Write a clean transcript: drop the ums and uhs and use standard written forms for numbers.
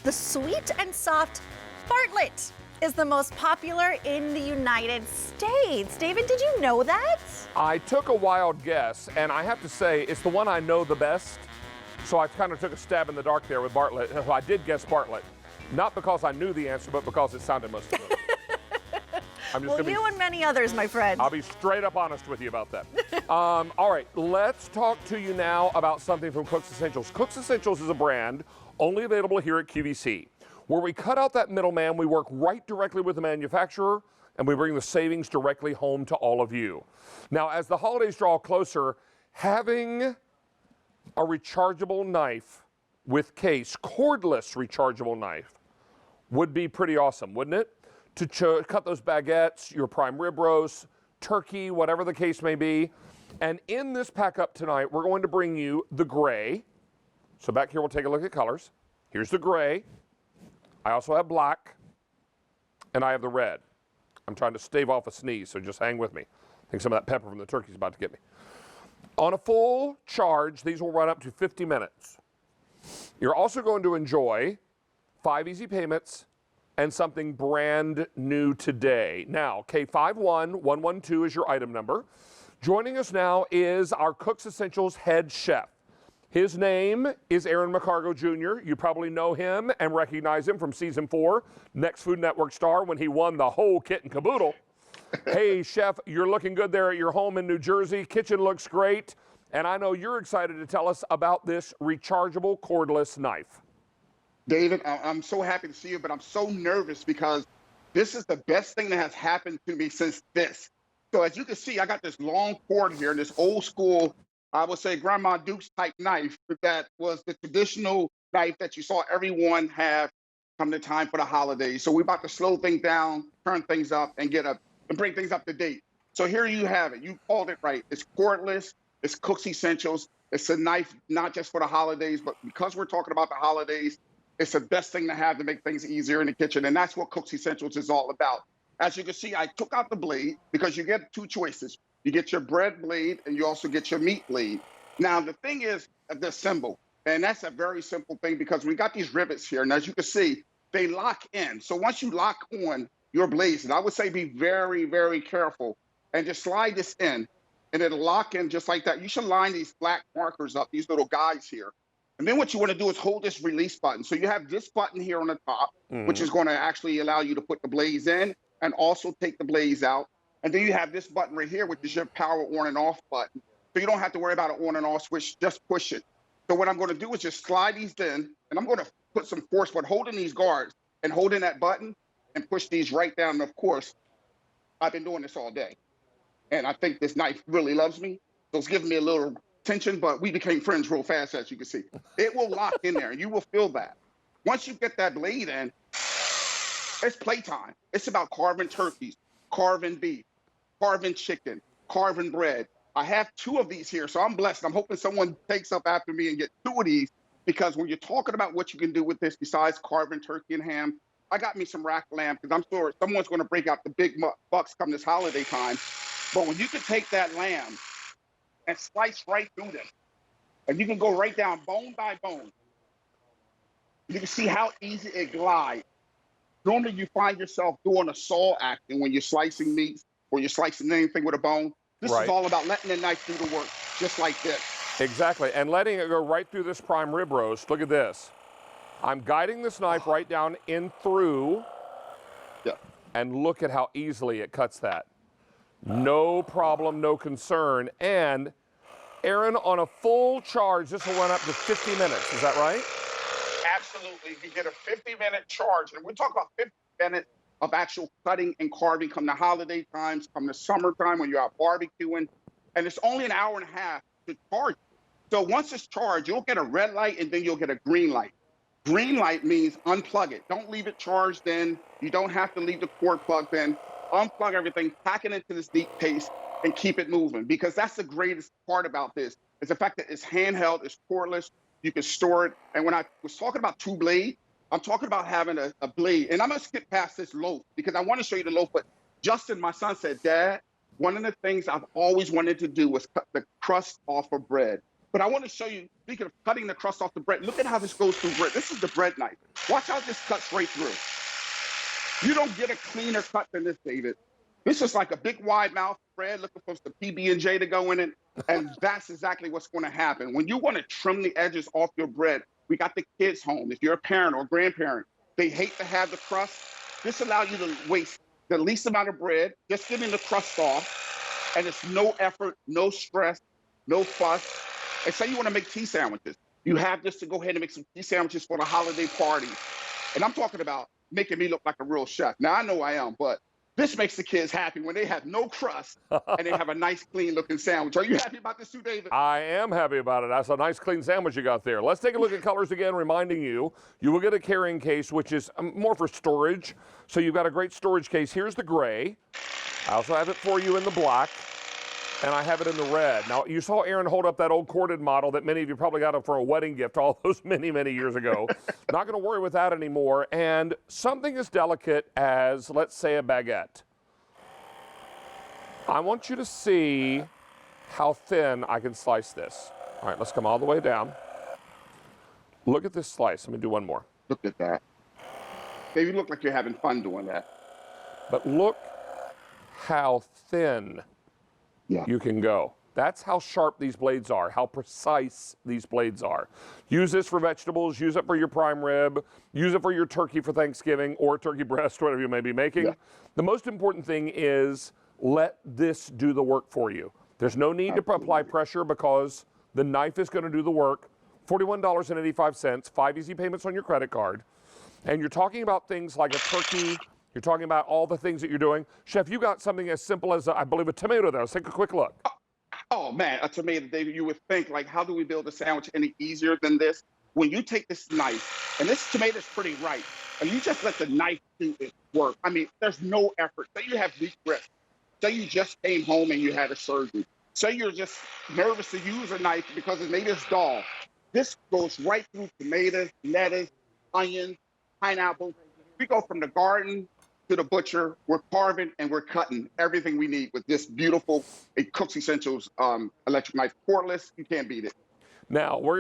The sweet and soft Bartlett is the most popular in the United States. David, did you know that? I took a wild guess, and I have to say, it's the one I know the best. So I kind of took a stab in the dark there with Bartlett. I did guess Bartlett. Not because I knew the answer, but because it sounded most good. Well, you and many others, my friend. I'll be straight up honest with you about that. All right, let's talk to you now about something from Cook's Essentials. Cook's Essentials is a brand only available here at QVC, where we cut out that middleman, we work right directly with the manufacturer, and we bring the savings directly home to all of you. Now, as the holidays draw closer, having a rechargeable knife with case, cordless rechargeable knife, would be pretty awesome, wouldn't it? To cut those baguettes, your prime rib roast, turkey, whatever the case may be. And in this pack up tonight, we're going to bring you the gray. So back here, we'll take a look at colors. Here's the gray. I also have black, and I have the red. I'm trying to stave off a sneeze, so just hang with me. I think some of that pepper from the turkey is about to get me. On a full charge, these will run up to 50 minutes. You're also going to enjoy 5 easy payments and something brand new today. Now, K51112 is your item number. Joining us now is our Cook's Essentials head chef. His name is Aaron McCargo Jr. You probably know him and recognize him from season 4, Next Food Network star, when he won the whole kit and caboodle. Hey, chef, you're looking good there at your home in New Jersey. Kitchen looks great. And I know you're excited to tell us about this rechargeable cordless knife. David, I'm so happy to see you, but I'm so nervous because this is the best thing that has happened to me since this. So as you can see, I got this long cord here, this old school, I would say Grandma Duke's type knife that was the traditional knife that you saw everyone have come to time for the holidays. So we're about to slow things down, turn things up, and bring things up to date. So here you have it. You called it right. It's cordless. It's Cook's Essentials. It's a knife not just for the holidays, but because we're talking about the holidays, it's the best thing to have to make things easier in the kitchen, and that's what Cook's Essentials is all about. As you can see, I took out the blade because you get 2 choices. You get your bread blade, and you also get your meat blade. Now, the thing is the symbol, and that's a very simple thing because we got these rivets here, and as you can see, they lock in. So once you lock on your blades, and I would say be very, very careful, and just slide this in, and it'll lock in just like that. You should line these black markers up, these little guys here. And then what you want to do is hold this release button. So you have this button here on the top, which is going to actually allow you to put the blades in and also take the blades out. And then you have this button right here, which is your power on and off button. So you don't have to worry about an on and off switch, just push it. So what I'm going to do is just slide these in, and I'm going to put some force, but holding these guards and holding that button and push these right down. And of course, I've been doing this all day. And I think this knife really loves me. So it's giving me a little tension, but we became friends real fast, as you can see. It will lock in there, and you will feel that. Once you get that blade in, it's playtime. It's about carving turkeys, carving beef, carving chicken, carving bread. I have 2 of these here, so I'm blessed. I'm hoping someone takes up after me and get 2 of these, because when you're talking about what you can do with this besides carving turkey and ham, I got me some rack lamb, because I'm sure someone's going to break out the big bucks come this holiday time. But when you can take that lamb and slice right through them, and you can go right down bone by bone, you can see how easy it glides. Normally you find yourself doing a saw action when you're slicing meats or you're slicing anything with a bone. This is all about letting the knife do the work, just like this. Exactly, and letting it go right through this prime rib roast. Look at this. I'm guiding this knife right down in through, and look at how easily it cuts that. No problem, no concern. And Aaron, on a full charge, this will run up to 50 minutes. Is that right? Absolutely. You get a 50-minute charge. And we're talking about 50 minutes of actual cutting and carving come the holiday times, come the summertime when you're out barbecuing. And it's only an hour and a half to charge. So once it's charged, you'll get a red light and then you'll get a green light. Green light means unplug it. Don't leave it charged in. You don't have to leave the cord plugged in. Unplug everything, pack it into this deep paste, and keep it moving. Because that's the greatest part about this, is the fact that it's handheld, it's cordless, you can store it. And when I was talking about 2 blade, I'm talking about having a blade. And I'm gonna skip past this loaf because I want to show you the loaf. But Justin, my son, said, Dad, one of the things I've always wanted to do was cut the crust off of bread. But I want to show you, speaking of cutting the crust off the bread, look at how this goes through bread. This is the bread knife. Watch how this cuts right through. You don't get a cleaner cut than this, David. This is like a big wide mouth bread looking for some PB&J to go in it. And that's exactly what's going to happen. When you want to trim the edges off your bread, we got the kids home. If you're a parent or a grandparent, they hate to have the crust. This allows you to waste the least amount of bread, just getting the crust off. And it's no effort, no stress, no fuss. And say you want to make tea sandwiches. You have this to go ahead and make some tea sandwiches for the holiday party. And I'm talking about making me look like a real chef. Now, I know I am, but this makes the kids happy when they have no crust and they have a nice, clean-looking sandwich. Are you happy about this too, David? I am happy about it. That's a nice, clean sandwich you got there. Let's take a look at colors again, reminding you, you will get a carrying case, which is more for storage. So you've got a great storage case. Here's the gray. I also have it for you in the black, and I have it in the red. Now, you saw Aaron hold up that old corded model that many of you probably got for a wedding gift all those many, many years ago. Not going to worry with that anymore. And something as delicate as, let's say, a baguette. I want you to see how thin I can slice this. All right, let's come all the way down. Look at this slice. Let me do one more. Look at that. Baby, you look like you're having fun doing that. But look how thin you can go. That's how sharp these blades are, how precise these blades are. Use this for vegetables, use it for your prime rib, use it for your turkey for Thanksgiving or turkey breast, whatever you may be making. The most important thing is let this do the work for you. There's no need to apply pressure because the knife is going to do the work. $41.85, 5 easy payments on your credit card. And you're talking about things like a turkey. You're talking about all the things that you're doing. Chef, you got something as simple as, I believe, a tomato there. Let's take a quick look. Oh, man, a tomato, David, you would think, like, how do we build a sandwich any easier than this? When you take this knife, and this tomato is pretty ripe, and you just let the knife do its work. I mean, there's no effort. Say you have weak wrist. Say you just came home and you had a surgery. Say you're just nervous to use a knife because it made it's dull. This goes right through tomatoes, lettuce, onions, pineapples. We go from the garden to the butcher. We're carving and we're cutting everything we need with this beautiful Cook's Essentials electric knife. Cordless, you can't beat it. Now, we're